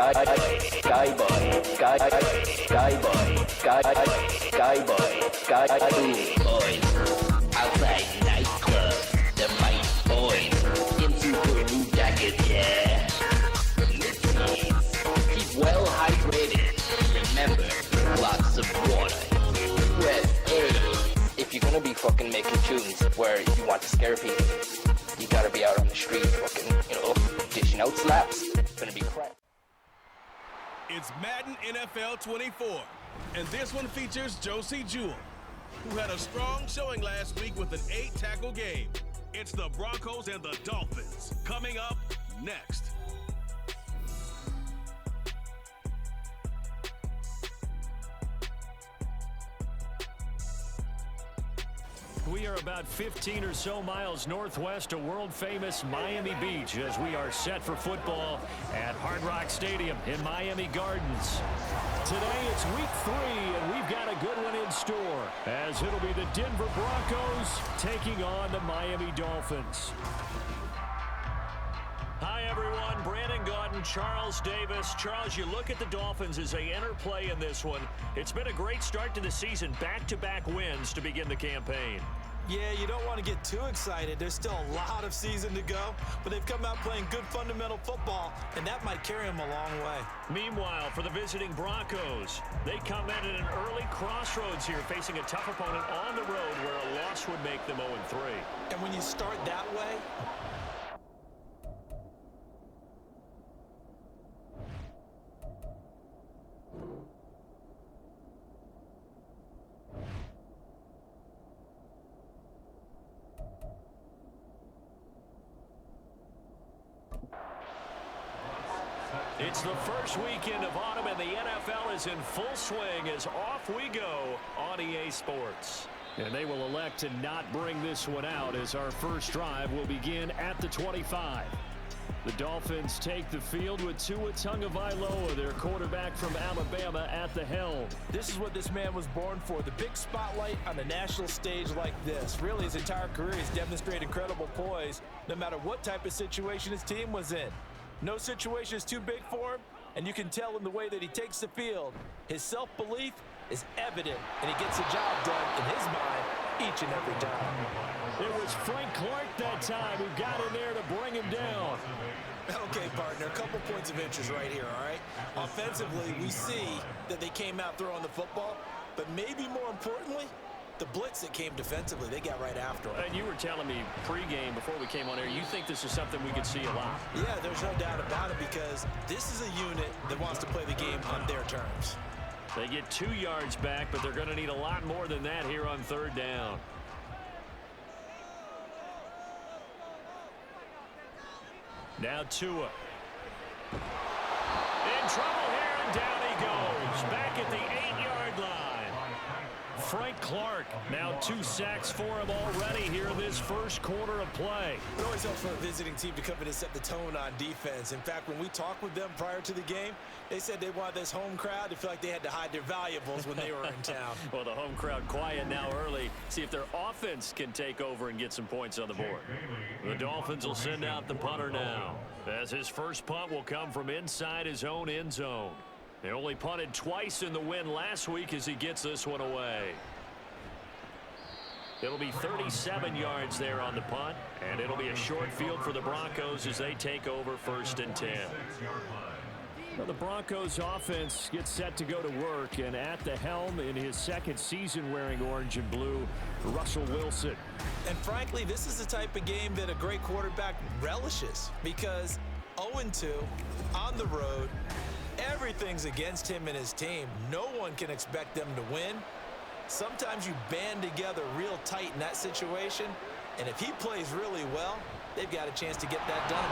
Boys, outside nightclub, the might boys, in super blue jackets, yeah. Keep well hydrated. Remember, lots of water. Rest aid. If you're gonna be fucking making tunes where you want to scare people, you gotta be out on the street fucking, dishing out slaps. It's gonna be crap. It's Madden NFL 24, and this one features Josie Jewell, who had a strong showing last week with an 8-tackle game. It's the Broncos and the Dolphins coming up next. We are about 15 or so miles northwest of world-famous Miami Beach as we are set for football at Hard Rock Stadium in Miami Gardens. Today it's week 3, and we've got a good one in store as it'll be the Denver Broncos taking on the Miami Dolphins. Hi, everyone. Brandon Gaudin, Charles Davis. Charles, you look at the Dolphins as they enter play in this one. It's been a great start to the season, back-to-back wins to begin the campaign. Yeah, you don't want to get too excited. There's still a lot of season to go, but they've come out playing good fundamental football, and that might carry them a long way. Meanwhile, for the visiting Broncos, they come in at an early crossroads here, facing a tough opponent on the road where a loss would make them 0-3. And when you start that way, it's the first weekend of autumn, and the NFL is in full swing as off we go on EA Sports. And they will elect to not bring this one out as our first drive will begin at the 25. The Dolphins take the field with Tua Tagovailoa, their quarterback from Alabama, at the helm. this is what this man was born for, the big spotlight on the national stage like this. Really, his entire career, he's demonstrated incredible poise no matter what type of situation his team was in. No situation is too big for him, and you can tell in the way that he takes the field. His self-belief is evident, and he gets the job done in his mind each and every time. It was Frank Clark that time who got in there to bring him down. Okay, partner, a couple points of interest right here, all right? Offensively, we see that they came out throwing the football, but maybe more importantly, the blitz that came defensively, they got right after him. And you were telling me pregame before we came on air, you think this is something we could see a lot. Yeah, there's no doubt about it because this is a unit that wants to play the game on their terms. They get 2 yards back, but they're going to need a lot more than that here on third down. Now Tua. In trouble here, and down he goes. Back at the 8-yard line. Frank Clark, now 2 sacks for him already here in this first quarter of play. It always helps for a visiting team to come in and set the tone on defense. In fact, when we talked with them prior to the game, they said they wanted this home crowd to feel like they had to hide their valuables when they were in town. Well, the home crowd quiet now early. See if their offense can take over and get some points on the board. The Dolphins will send out the punter now, as his first punt will come from inside his own end zone. They only punted twice in the win last week as he gets this one away. It'll be 37 yards there on the punt, and it'll be a short field for the Broncos as they take over 1st and 10. Well, the Broncos offense gets set to go to work, and at the helm in his second season wearing orange and blue, Russell Wilson. And frankly, this is the type of game that a great quarterback relishes because 0-2 on the road, everything's against him and his team. No one can expect them to win. Sometimes you band together real tight in that situation, and if he plays really well, they've got a chance to get that done.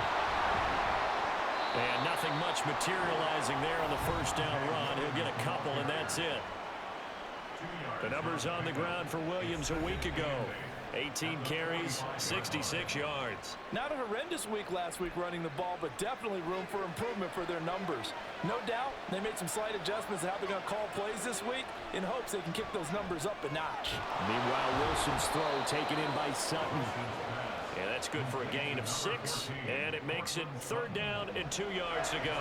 And nothing much materializing there on the first down run. He'll get a couple, and that's it. The numbers on the ground for Williams a week ago. 18 carries, 66 yards. Not a horrendous week last week running the ball, but definitely room for improvement for their numbers. No doubt, they made some slight adjustments to how they're going to call plays this week in hopes they can kick those numbers up a notch. Meanwhile, Wilson's throw taken in by Sutton. And that's good for a gain of 6, and it makes makes it 3rd down and 2 yards to go.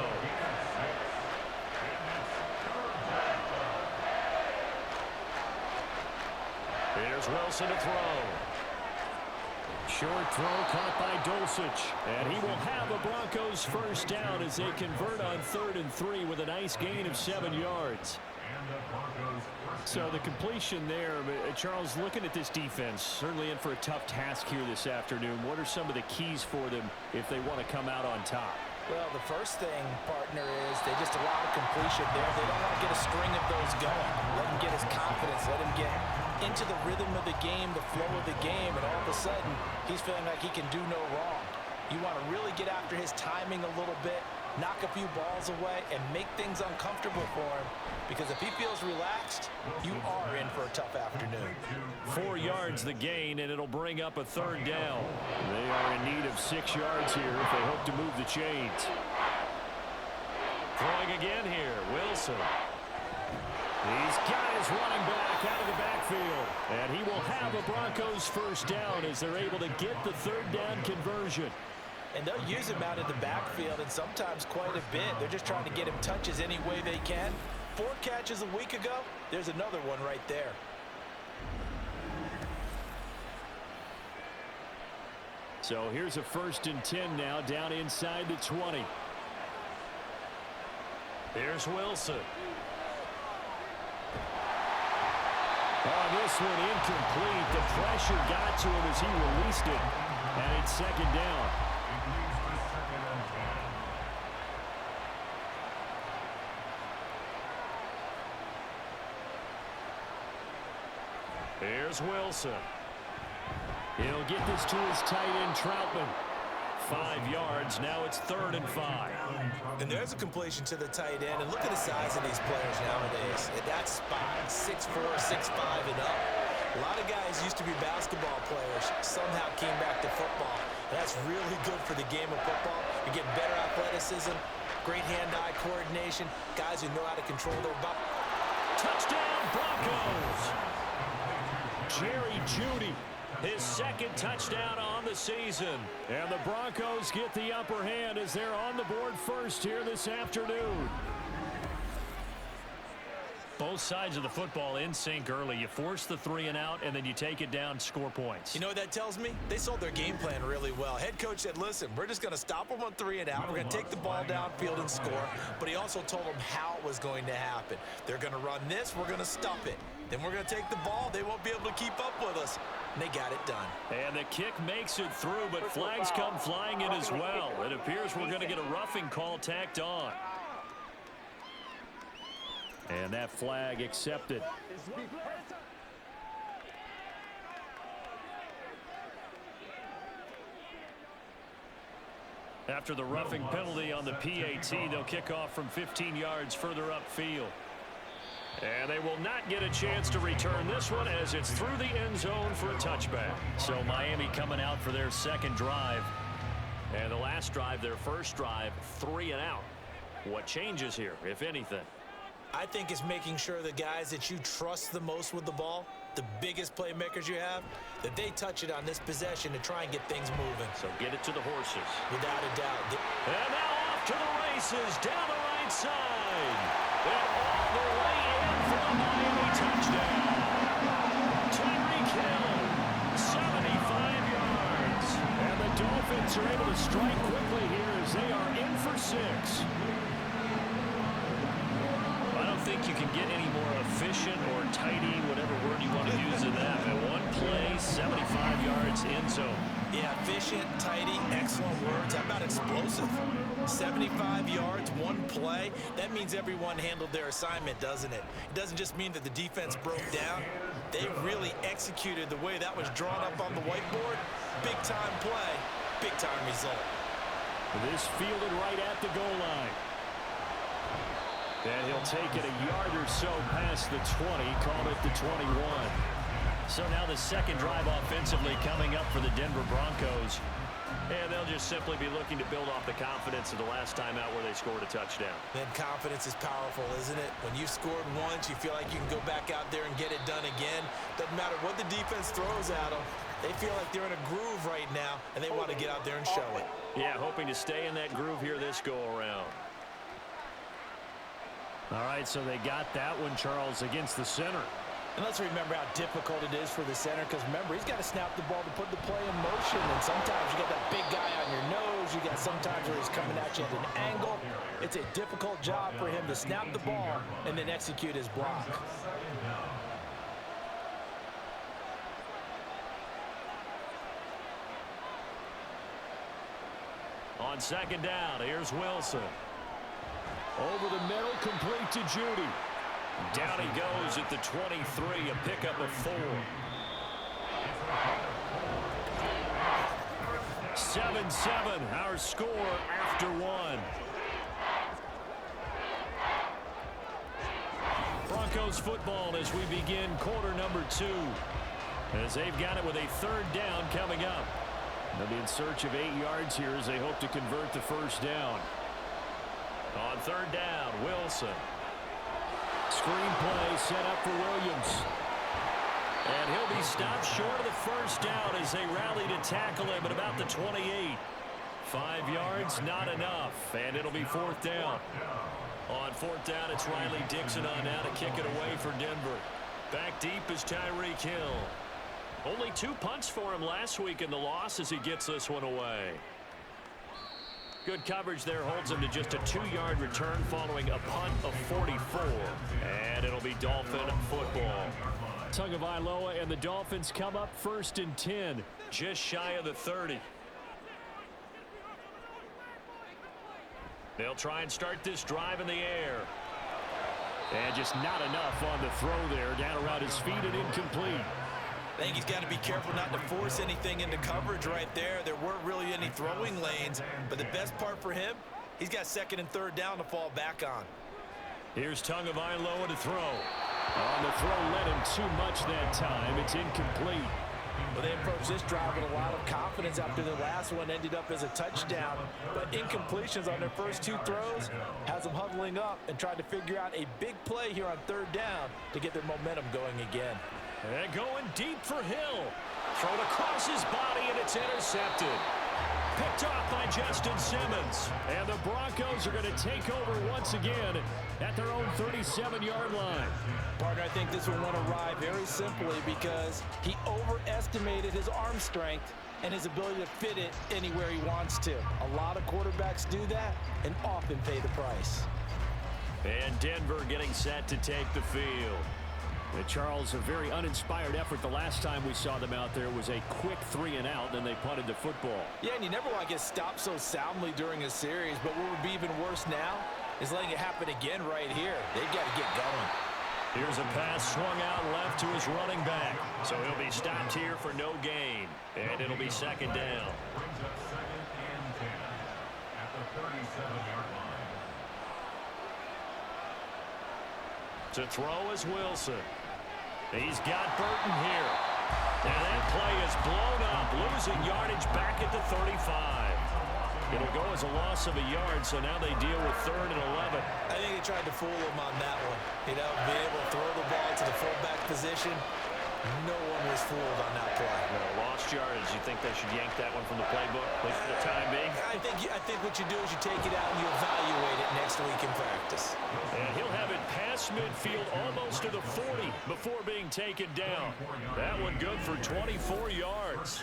Here's Wilson to throw. Short throw caught by Dulcich. And he will have a Broncos 1st down as they convert on 3rd and 3 with a nice gain of 7 yards. So the completion there, Charles, looking at this defense, certainly in for a tough task here this afternoon. What are some of the keys for them if they want to come out on top? Well, the first thing, partner, is they just allow the completion there. They don't want to get a string of those going. Let him get his confidence. Let him get into the rhythm of the game, the flow of the game, and all of a sudden, he's feeling like he can do no wrong. You want to really get after his timing a little bit, knock a few balls away, and make things uncomfortable for him. Because if he feels relaxed, you are in for a tough afternoon. 4 yards the gain, and it'll bring up a 3rd down. They are in need of 6 yards here if they hope to move the chains. Throwing again here, Wilson. He's got his running back out of the backfield. And he will have a Broncos 1st down as they're able to get the 3rd down conversion. And they'll use him out of the backfield, and sometimes quite a bit. They're just trying to get him touches any way they can. 4 catches a week ago, there's another one right there. So here's a 1st and 10 now, down inside the 20. Here's Wilson. Oh, this one incomplete. The pressure got to him as he released it. And it's 2nd down. Here's Wilson. He'll get this to his tight end, Troutman. 5 yards. Now it's 3rd and 5. And there's a completion to the tight end. And look at the size of these players nowadays. At that spot, 6'4", 6'5", and up. A lot of guys used to be basketball players, somehow came back to football. And that's really good for the game of football. You're getting better athleticism, great hand-eye coordination, guys who know how to control their body. Touchdown, Broncos! Jerry Jeudy, his 2nd touchdown on the season. And the Broncos get the upper hand as they're on the board first here this afternoon. Both sides of the football in sync early. You force the 3 and out, and then you take it down, score points. You know what that tells me? They sold their game plan really well. Head coach said, listen, we're just going to stop them on 3 and out. We're going to take the ball downfield and score. But he also told them how it was going to happen. They're going to run this. We're going to stop it. Then we're going to take the ball. They won't be able to keep up with us. And they got it done. And the kick makes it through, but flags come flying in as well. It appears we're going to get a roughing call tacked on. And that flag accepted. After the roughing penalty on the PAT, they'll kick off from 15 yards further upfield. And they will not get a chance to return this one as it's through the end zone for a touchback. So Miami coming out for their 2nd drive. And the last drive, their 1st drive, 3 and out. What changes here, if anything? I think it's making sure the guys that you trust the most with the ball, the biggest playmakers you have, that they touch it on this possession to try and get things moving. So get it to the horses. Without a doubt. And now off to the races down the right side. And all the way in for a Miami touchdown. Tyreek Hill, 75 yards. And the Dolphins are able to strike quickly here as they are in for 6. I think you can get any more efficient or tidy, whatever word you want to use in that. And one play, 75 yards in zone. Yeah, efficient, tidy, excellent words. How about explosive? 75 yards, one play. That means everyone handled their assignment, doesn't it? It doesn't just mean that the defense broke down. They really executed the way that was drawn up on the whiteboard. Big-time play, big-time result. This fielded right at the goal line. And he'll take it a yard or so past the 20, called it the 21. So now the 2nd drive offensively coming up for the Denver Broncos. And they'll just simply be looking to build off the confidence of the last time out where they scored a touchdown. Then confidence is powerful, isn't it? When you've scored once, you feel like you can go back out there and get it done again. Doesn't matter what the defense throws at them. They feel like they're in a groove right now, and they want to get out there and show it. Yeah, hoping to stay in that groove here this go-around. All right, so they got that one, Charles, against the center. And let's remember how difficult it is for the center, because remember, he's got to snap the ball to put the play in motion, and sometimes you got that big guy on your nose. You got sometimes where he's coming at you at an angle. It's a difficult job for him to snap the ball and then execute his block. On second down, here's Wilson. Over the middle, complete to Judy. Down he goes at the 23, a pickup of 4. 7-7, our score after 1. Broncos football as we begin quarter number 2. As they've got it with a third down coming up. They'll be in search of 8 yards here as they hope to convert the first down. On third down, Wilson. Screen play set up for Williams. And he'll be stopped short of the first down as they rally to tackle him at about the 28. 5 yards, not enough. And it'll be fourth down. On fourth down, it's Riley Dixon on now to kick it away for Denver. Back deep is Tyreek Hill. Only 2 punts for him last week in the loss as he gets this one away. Good coverage there holds him to just a 2-yard return following a punt of 44. And it'll be Dolphin football. Tagovailoa and the Dolphins come up first and 10, just shy of the 30. They'll try and start this drive in the air. And just not enough on the throw there. Down around his feet and incomplete. I think he's got to be careful not to force anything into coverage right there. There weren't really any throwing lanes, but the best part for him, he's got second and third down to fall back on. Here's Tagovailoa to throw. On the throw, led him too much that time. It's incomplete. Well, they approached this drive with a lot of confidence after the last one ended up as a touchdown. But incompletions on their first 2 throws has them huddling up and trying to figure out a big play here on third down to get their momentum going again. And going deep for Hill. Thrown across his body, and it's intercepted. Picked off by Justin Simmons. And the Broncos are going to take over once again at their own 37-yard line. Partner, I think this one went awry very simply because he overestimated his arm strength and his ability to fit it anywhere he wants to. A lot of quarterbacks do that and often pay the price. And Denver getting set to take the field. And Charles, a very uninspired effort the last time we saw them out there was a quick 3-and-out, then they punted the football. Yeah, and you never want to get stopped so soundly during a series, but what would be even worse now is letting it happen again right here. They've got to get going. Here's a pass swung out left to his running back. So he'll be stopped here for no gain. And it'll be second down. To throw is Wilson. He's got Burton here. And that play is blown up, losing yardage back at the 35. It'll go as a loss of a yard, so now they deal with 3rd and 11. I think they tried to fool him on that one. You know, being able to throw the ball to the fullback position. No one was fooled on that play. No, lost yardage. You think they should yank that one from the playbook, at least for the time being? I think what you do is you take it out and you evaluate it next week in practice. And he'll have it past midfield almost to the 40 before being taken down. That one good for 24 yards.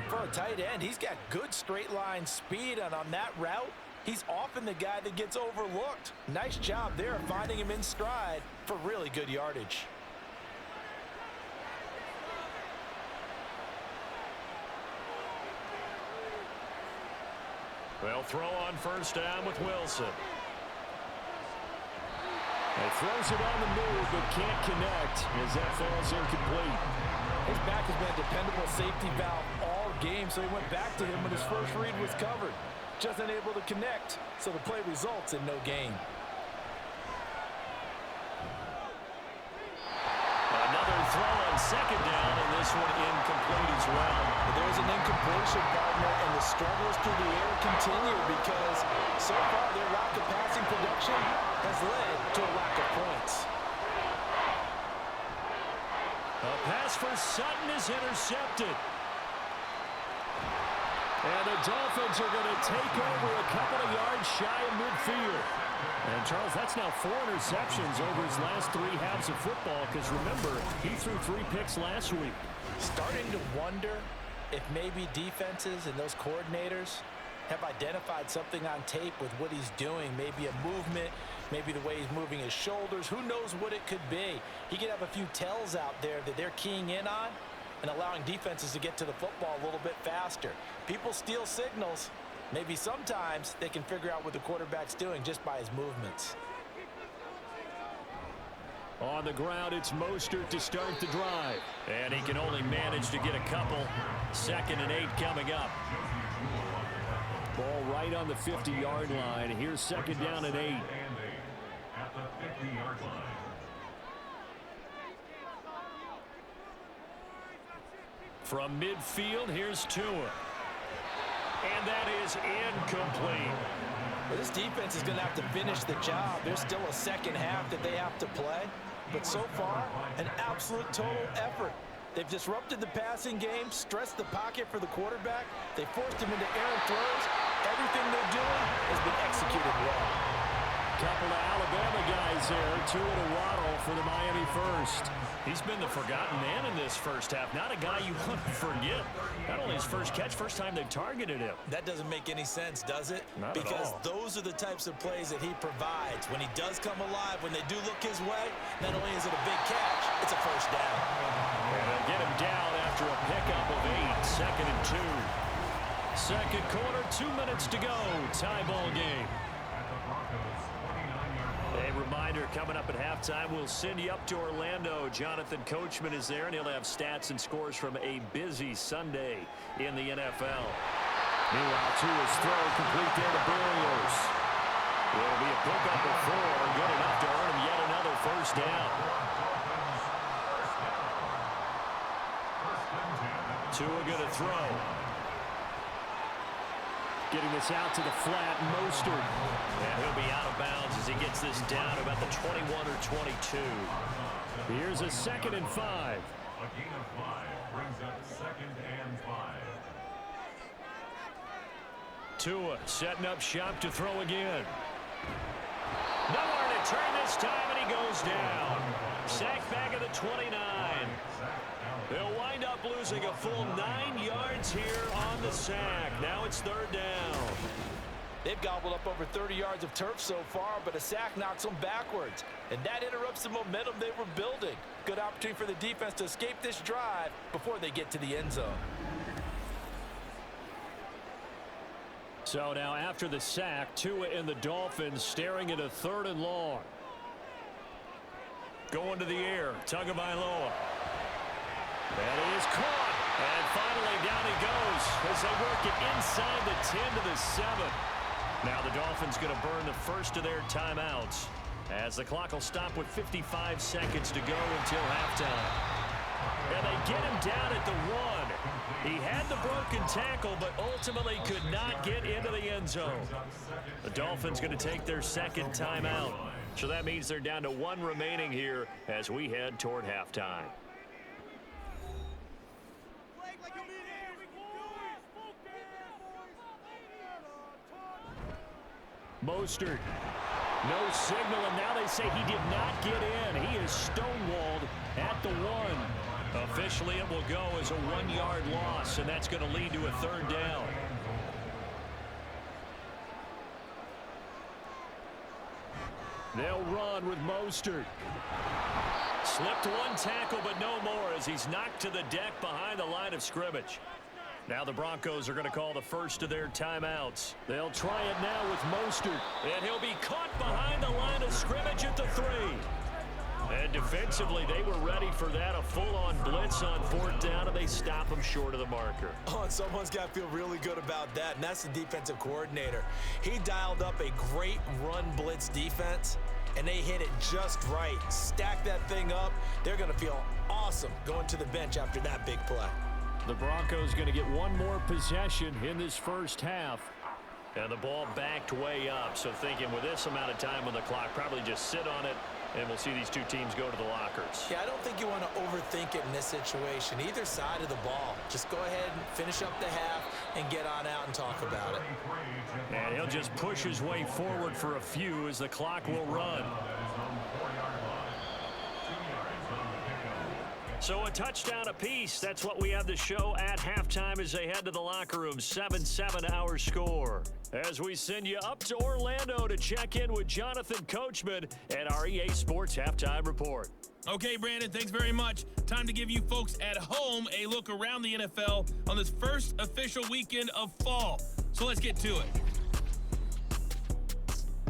For a tight end, he's got good straight line speed, and on that route, he's often the guy that gets overlooked. Nice job there finding him in stride for really good yardage. They'll throw on first down with Wilson. He throws it on the move, but can't connect as that falls incomplete. His back has been a dependable safety valve all game, so he went back to him when his first read was covered. Just unable to connect, so the play results in no gain. Another throw on second down, and this one incomplete as well. There's an incompletion, partner, and the struggles through the air continue because so far their lack of passing production has led to a lack of points. A pass for Sutton is intercepted. And the Dolphins are going to take over a couple of yards shy of midfield. And, Charles, that's now 4 interceptions over his last 3 halves of football because, remember, he threw 3 picks last week. Starting to wonder if maybe defenses and those coordinators have identified something on tape with what he's doing. Maybe a movement, maybe the way he's moving his shoulders. Who knows what it could be? He could have a few tells out there that they're keying in on and allowing defenses to get to the football a little bit faster. People steal signals. Maybe sometimes they can figure out what the quarterback's doing just by his movements. On the ground, it's Mostert to start the drive. And he can only manage to get a couple. 2nd and 8 coming up. Ball right on the 50-yard line. Here's 2nd down and 8. At the 50-yard line. From midfield, here's Tua. And that is incomplete. Well, this defense is going to have to finish the job. There's still a second half that they have to play. But so far, an absolute total effort. They've disrupted the passing game, stressed the pocket for the quarterback. They forced him into errant throws. Everything they're doing has been executed well. Couple of Alabama guys there. Tua to Waddle for the Miami first. He's been the forgotten man in this first half. Not a guy you want to forget. Not only his first catch, first time they've targeted him. That doesn't make any sense, does it? Not because at all. Those are the types of plays that he provides. When he does come alive, when they do look his way, not only is it a big catch, it's a first down. And they'll get him down after a pickup of 8. 2nd and 2. Second quarter, 2 minutes to go. Tie ball game. A reminder, coming up at halftime, we'll send you up to Orlando. Jonathan Coachman is there, and he'll have stats and scores from a busy Sunday in the NFL. Meanwhile, Tua's throw complete there to Berrios. It'll be a pickup of 4, good enough to earn him yet another first down. Tua going to throw. Getting this out to the flat, Mostert. And he'll be out of bounds as he gets this down about the 21 or 22. Here's a 2nd and 5. A gain of 5 brings up 2nd and 5. Tua setting up shop to throw again. Nowhere to turn this time, and he goes down. Sack back at the 29. They'll wind up losing a full 9 yards here on the sack. Now it's 3rd down. They've gobbled up over 30 yards of turf so far, but a sack knocks them backwards. And that interrupts the momentum they were building. Good opportunity for the defense to escape this drive before they get to the end zone. So now after the sack, Tua and the Dolphins staring at a 3rd and long. Going to the air, Tagovailoa. And he is caught. And finally down he goes as they work it inside the 10 to the 7. Now the Dolphins going to burn the first of their timeouts as the clock will stop with 55 seconds to go until halftime. And they get him down at the 1. He had the broken tackle, but ultimately could not get into the end zone. The Dolphins going to take their 2nd timeout. So that means they're down to 1 remaining here as we head toward halftime. Mostert, no signal, and now they say he did not get in. He is stonewalled at the 1. Officially, it will go as a 1-yard loss, and that's going to lead to a 3rd down. They'll run with Mostert. Slipped 1 tackle, but no more as he's knocked to the deck behind the line of scrimmage. Now the Broncos are going to call the first of their timeouts. They'll try it now with Mostert. And he'll be caught behind the line of scrimmage at the 3. And defensively, they were ready for that. A full-on blitz on 4th down, and they stop him short of the marker. Oh, and someone's got to feel really good about that, and that's the defensive coordinator. He dialed up a great run blitz defense, and they hit it just right. Stack that thing up. They're going to feel awesome going to the bench after that big play. The Broncos going to get 1 more possession in this first half. And the ball backed way up. So thinking with this amount of time on the clock, probably just sit on it And we'll see these two teams go to the lockers. Yeah, I don't think you want to overthink it in this situation. Either side of the ball. Just go ahead and finish up the half and get on out and talk about it. And he'll just push his way forward for a few as the clock will run. So a touchdown apiece. That's what we have to show at halftime as they head to the locker room. 7-7 our score. As we send you up to Orlando to check in with Jonathan Coachman at our EA Sports Halftime Report. Okay, Brandon, thanks very much. Time to give you folks at home a look around the NFL on this first official weekend of fall. So let's get to it.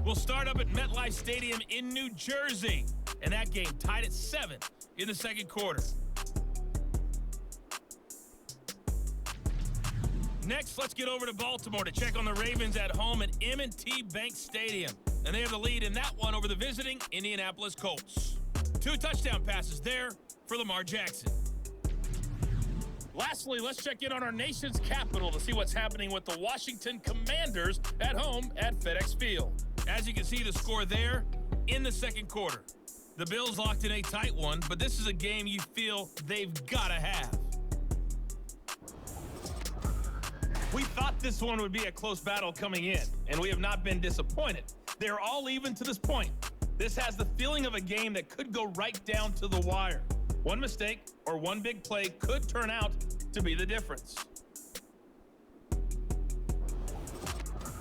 We'll start up at MetLife Stadium in New Jersey. And that game tied at 7 in the second quarter. Next, let's get over to Baltimore to check on the Ravens at home at M&T Bank Stadium. And they have the lead in that one over the visiting Indianapolis Colts. 2 touchdown passes there for Lamar Jackson. Lastly, let's check in on our nation's capital to see what's happening with the Washington Commanders at home at FedEx Field. As you can see, the score there in the second quarter. The Bills locked in a tight one, but this is a game you feel they've got to have. We thought this one would be a close battle coming in, and we have not been disappointed. They are all even to this point. This has the feeling of a game that could go right down to the wire. One mistake or one big play could turn out to be the difference.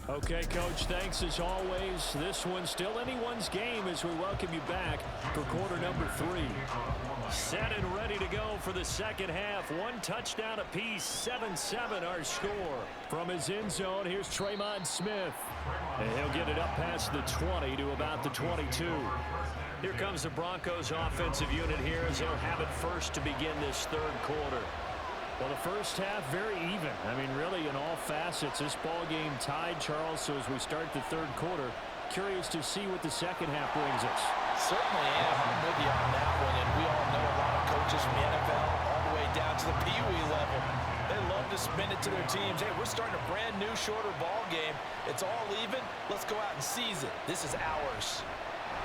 Okay, Coach, thanks as always. This one's still anyone's game as we welcome you back for quarter number 3. Set and ready to go for the second half. 1 touchdown apiece, 7-7 our score. From his end zone, here's Traymon Smith. And he'll get it up past the 20 to about the 22. Here comes the Broncos offensive unit here as they'll have it first to begin this third quarter. Well, the first half, very even. I mean, really, in all facets, this ball game tied, Charles. So as we start the third quarter, curious to see what the second half brings us. Certainly am. I'm with you on that one. And we all know a lot of coaches from the NFL all the way down to the Pee Wee level. They love to spin it to their teams. Hey, we're starting a brand new, shorter ball game. It's all even. Let's go out and seize it. This is ours.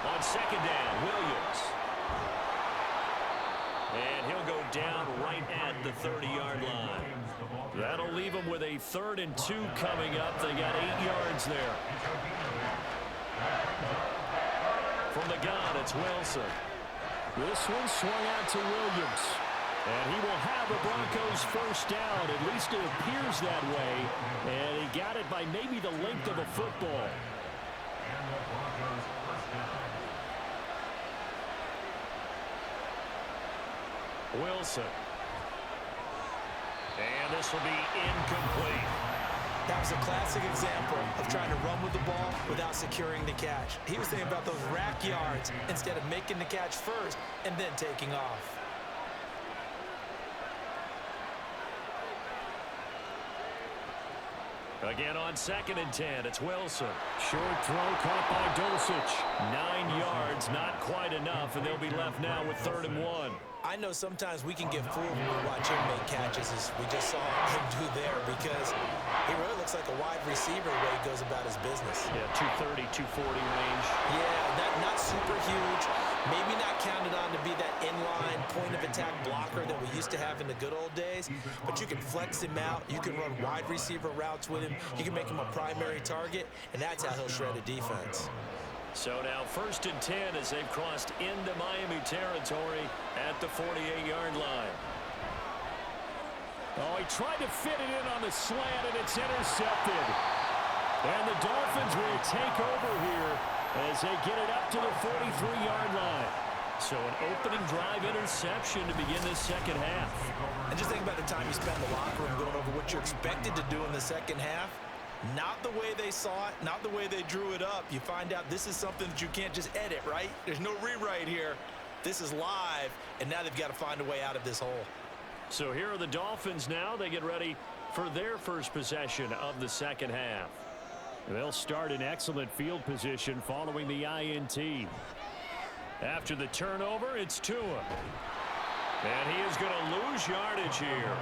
On second down, Williams. And he'll go down right at the 30-yard line. That'll leave them with a 3rd and 2 coming up. They got 8 yards there. From the gun, it's Wilson. This one swung out to Williams. And he will have the Broncos first down. At least it appears that way. And he got it by maybe the length of a football. Wilson. And this will be incomplete. That was a classic example of trying to run with the ball without securing the catch. He was thinking about those rack yards instead of making the catch first and then taking off. Again on 2nd and 10, it's Wilson. Short throw caught by Dulcich. 9 yards, not quite enough, and they'll be left now with 3rd and 1. I know sometimes we can get fooled when we watch him make catches, as we just saw him do there, because he really looks like a wide receiver the way he goes about his business. Yeah, 230, 240 range. Yeah, not super huge. Maybe not counted on to be that inline point-of-attack blocker that we used to have in the good old days, but you can flex him out. You can run wide receiver routes with him. You can make him a primary target, and that's how he'll shred a defense. So now 1st and 10 as they've crossed into Miami territory at the 48-yard line. Oh, he tried to fit it in on the slant, and it's intercepted. And the Dolphins will take over here as they get it up to the 43-yard line. So an opening drive interception to begin this second half. And just think about the time you spent in the locker room going over what you're expected to do in the second half. Not the way they saw it, not the way they drew it up. You find out this is something that you can't just edit, right? There's no rewrite here. This is live, and now they've got to find a way out of this hole. So here are the Dolphins now. They get ready for their first possession of the second half. They'll start in excellent field position following the INT. After the turnover, it's Tua. And he is going to lose yardage here.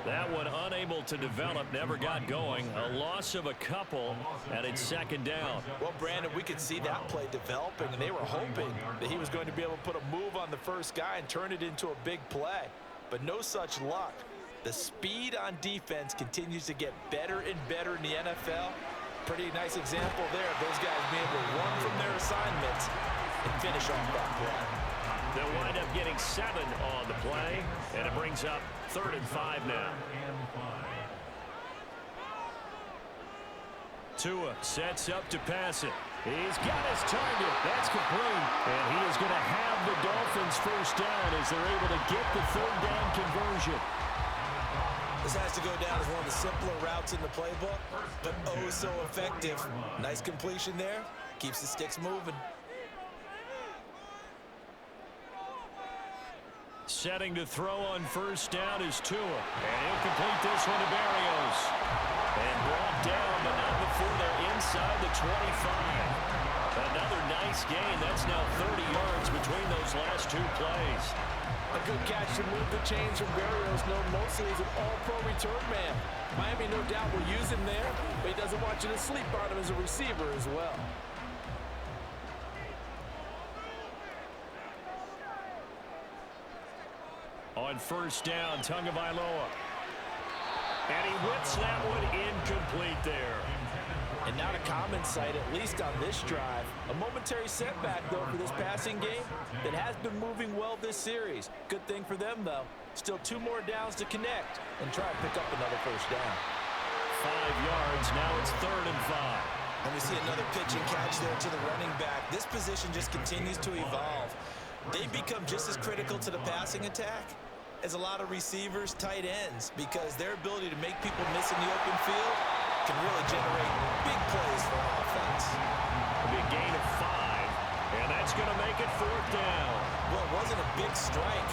That one unable to develop, never got going. A loss of a couple, and it's second down. Well, Brandon, we could see that play developing, and they were hoping that he was going to be able to put a move on the first guy and turn it into a big play. But no such luck. The speed on defense continues to get better and better in the NFL. Pretty nice example there of those guys being able to run from their assignments and finish off that play. They'll wind up getting 7 on the play, and it brings up 3rd and 5 now. Tua sets up to pass it. He's got his target. That's complete. And he is going to have the Dolphins first down as they're able to get the 3rd down conversion. This has to go down as one of the simpler routes in the playbook, but oh so effective. Nice completion there. Keeps the sticks moving. Setting to throw on first down is Tua. And he'll complete this one to Berrios. And brought down, but not before they're inside the 25. Another nice gain. That's now 30 yards between those last 2 plays. A good catch to move the chains from Berrios, known mostly as an all-pro return man. Miami no doubt will use him there, but he doesn't want you to sleep on him as a receiver as well. On first down, Tagovailoa. And he whips that one incomplete there. And not a common sight, at least on this drive. A momentary setback, though, for this passing game that has been moving well this series. Good thing for them, though. Still 2 more downs to connect and try to pick up another first down. 5 yards, now it's 3rd and 5. And we see another pitch and catch there to the running back. This position just continues to evolve. They become just as critical to the passing attack as a lot of receivers, tight ends, because their ability to make people miss in the open field can really generate big plays for an offense. A big gain of 5, and that's going to make it 4th down. Well, it wasn't a big strike,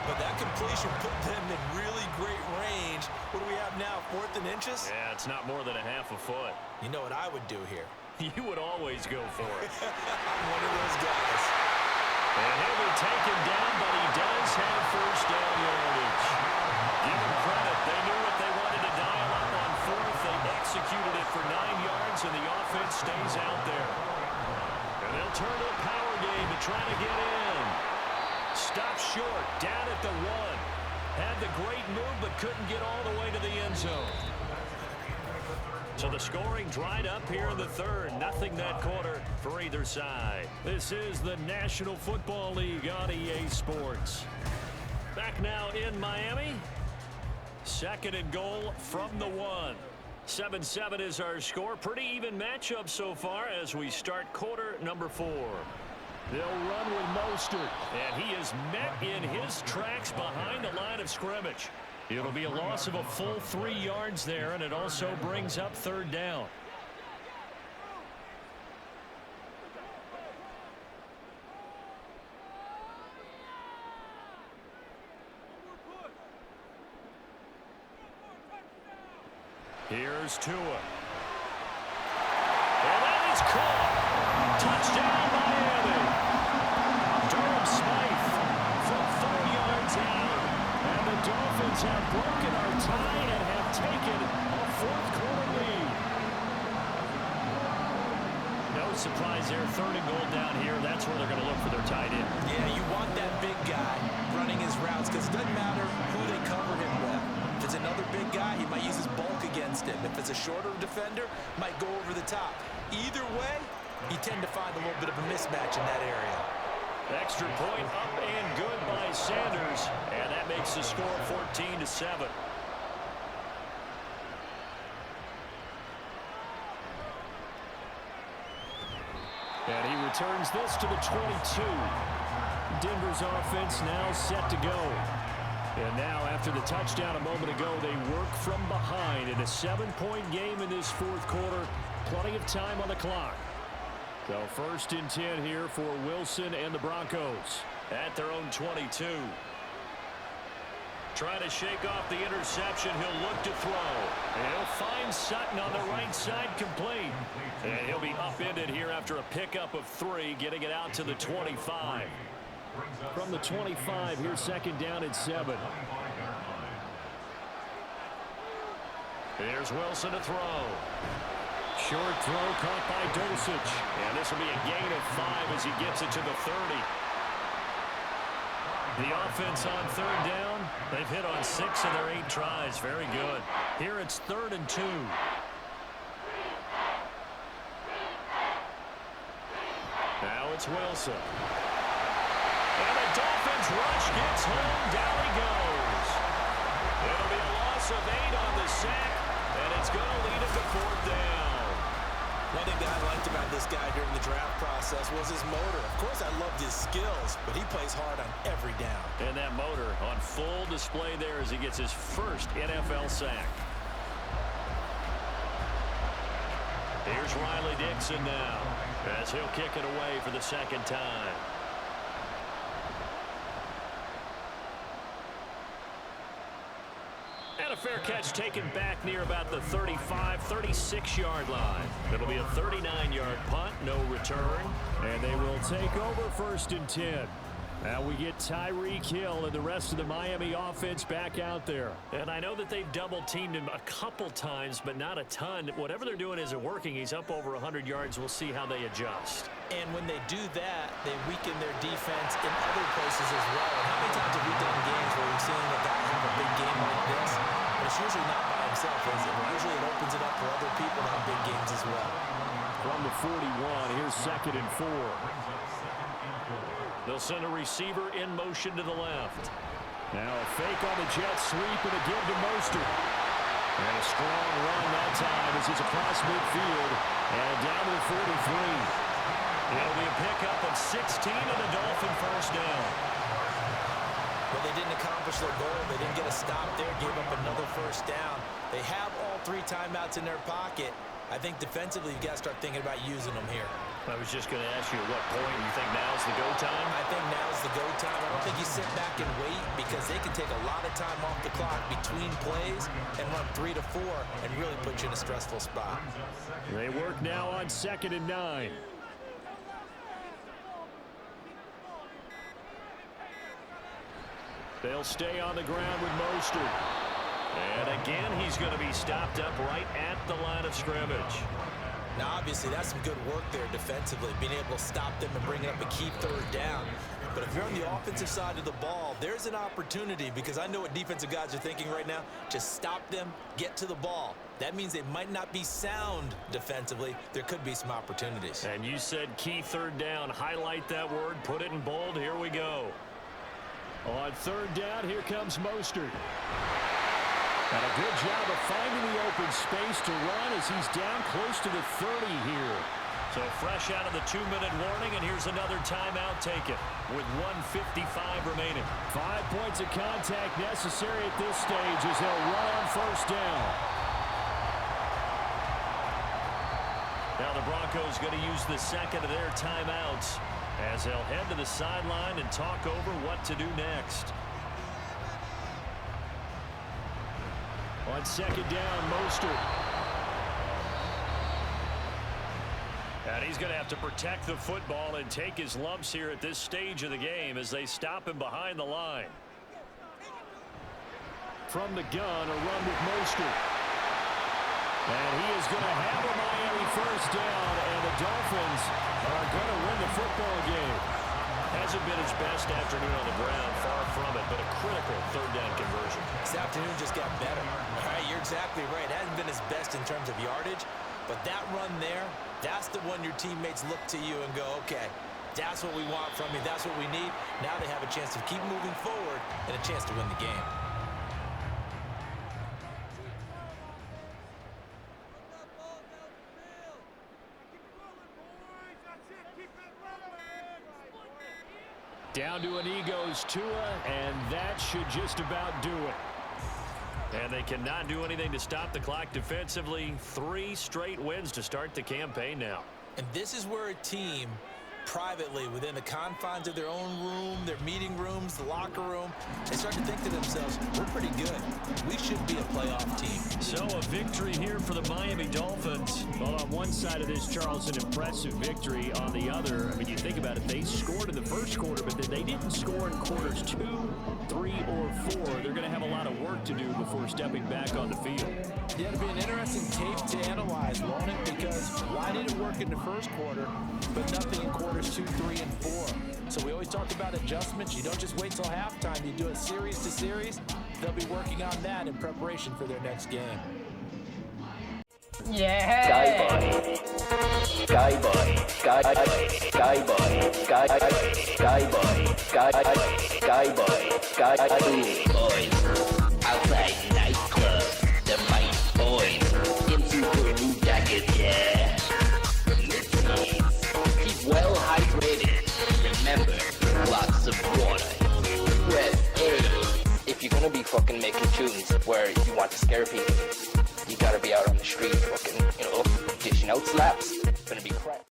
but that completion put them in really great range. What do we have now, 4th and inches? Yeah, it's not more than a half a foot. You know what I would do here? You would always go for it. I'm one of those guys. And he'll be taken down, but he does have first down yardage. Give him credit. They knew if they wanted to dial up on 4th, they executed it for 9 yards, and the offense stays out there. And they'll turn to a power game to try to get in. Stop short, down at the 1. Had the great move, but couldn't get all the way to the end zone. So the scoring dried up here in the 3rd. Nothing that quarter for either side. This is the National Football League on EA Sports. Back now in Miami. 2nd and goal from the 1. 7-7 is our score. Pretty even matchup so far as we start quarter number 4. They'll run with Mostert, and he is met in his tracks behind the line of scrimmage. It'll be a loss of a full 3 yards there, and it also brings up 3rd down. Here's Tua. And that is caught. Touchdown, Miami. Durham Smythe from 4 yards out. And the Dolphins have broken our tie and have taken a 4th quarter lead. No surprise there. 3rd and goal down here. That's where they're going to look for their tight end. Yeah, you want that big guy running his routes because it doesn't matter who they cover him with. If it's another big guy, he might use his bulk against him. If it's a shorter defender, might go over the top. Either way, you tend to find a little bit of a mismatch in that area. Extra point up and good by Sanders. And that makes the score 14-7. And he returns this to the 22. Denver's offense now set to go. And now, after the touchdown a moment ago, they work from behind in a 7-point game in this 4th quarter. Plenty of time on the clock. So 1st and 10 here for Wilson and the Broncos at their own 22. Trying to shake off the interception. He'll look to throw. And he'll find Sutton on the right side, complete. And he'll be upended here after a pickup of 3, getting it out to the 25. From the 25, here's second down and 7. Here's Wilson to throw. Short throw caught by Dulcich. And this will be a gain of 5 as he gets it to the 30. The offense on third down, they've hit on 6 of their 8 tries. Very good. Here it's 3rd and 2. Now it's Wilson. And the Dolphins rush gets home. Down he goes. It'll be a loss of 8 on the sack, and it's going to lead it to 4th down. One thing that I liked about this guy during the draft process was his motor. Of course, I loved his skills, but he plays hard on every down. And that motor on full display there as he gets his first NFL sack. Here's Riley Dixon now as he'll kick it away for the second time. And a fair catch taken back near about the 35, 36-yard line. It'll be a 39-yard punt, no return. And they will take over 1st and 10. Now we get Tyreek Hill and the rest of the Miami offense back out there. And I know that they've double-teamed him a couple times, but not a ton. Whatever they're doing isn't working. He's up over 100 yards. We'll see how they adjust. And when they do that, they weaken their defense in other places as well. And how many times have we done games where we've seen a guy have a big game like this? But it's usually not by himself, is it? Usually it opens it up for other people to have big games as well. From the 41, here's 2nd and 4. They'll send a receiver in motion to the left. Now a fake on the jet sweep and a give to Mostert. And a strong run that time as he's across midfield and down to the 43. It'll be a pickup of 16 and a Dolphin first down. Well, they didn't accomplish their goal. They didn't get a stop there, gave up another first down. They have all 3 timeouts in their pocket. I think defensively you've got to start thinking about using them here. I was just going to ask you at what point you think now's the go time? I think now's the go time. I don't think you sit back and wait because they can take a lot of time off the clock between plays and run 3 to 4 and really put you in a stressful spot. They work now on 2nd and 9. They'll stay on the ground with Mostert. And again, he's going to be stopped up right at the line of scrimmage. Now, obviously, that's some good work there defensively, being able to stop them and bring up a key 3rd down. But if you're on the offensive side of the ball, there's an opportunity because I know what defensive guys are thinking right now. Just stop them, get to the ball. That means they might not be sound defensively. There could be some opportunities. And you said key 3rd down. Highlight that word. Put it in bold. Here we go. On 3rd down, here comes Mostert. And a good job of finding the open space to run as he's down close to the 30 here. So fresh out of the 2-minute warning, and here's another timeout taken with 1:55 remaining. 5 points of contact necessary at this stage as they'll run on 1st down. Now the Broncos going to use the second of their timeouts as they'll head to the sideline and talk over what to do next. On 2nd down, Mostert. And he's going to have to protect the football and take his lumps here at this stage of the game as they stop him behind the line. From the gun, a run with Mostert. And he is going to have a Miami first down, and the Dolphins are going to win the football game. Hasn't been his best afternoon on the ground, far from it, but a critical 3rd down conversion. This afternoon just got better. All right, you're exactly right. It hasn't been his best in terms of yardage, but that run there, that's the one your teammates look to you and go, okay, that's what we want from you. That's what we need. Now they have a chance to keep moving forward and a chance to win the game. Down to an Eagles Tua, and that should just about do it. And they cannot do anything to stop the clock defensively. 3 straight wins to start the campaign now. And this is where a team privately within the confines of their own room, their meeting rooms, the locker room, they start to think to themselves, we're pretty good. We should be a playoff team. So a victory here for the Miami Dolphins. Well, on one side of this, Charles, an impressive victory. On the other, I mean, you think about it, they scored in the first quarter, but then they didn't score in quarters 2, 3, or 4. They're going to have a lot of work to do before stepping back on the field. Yeah, it'll be an interesting tape to analyze, won't it? Because why did it work in the first quarter, but nothing in quarters 2, 3, and 4? So we always talk about adjustments. You don't just wait till halftime. You do it series to series. They'll be working on that in preparation for their next game. Yeah. Sky boy, sky boy, sky boy, sky boys. Outside nightclub, the mic boys in super new jackets, yeah. Keep well hydrated. Remember, lots of water. Red if you're gonna be fucking making tunes where you want to scare people, you gotta be out on the street fucking, dishing out slaps. It's gonna be crap.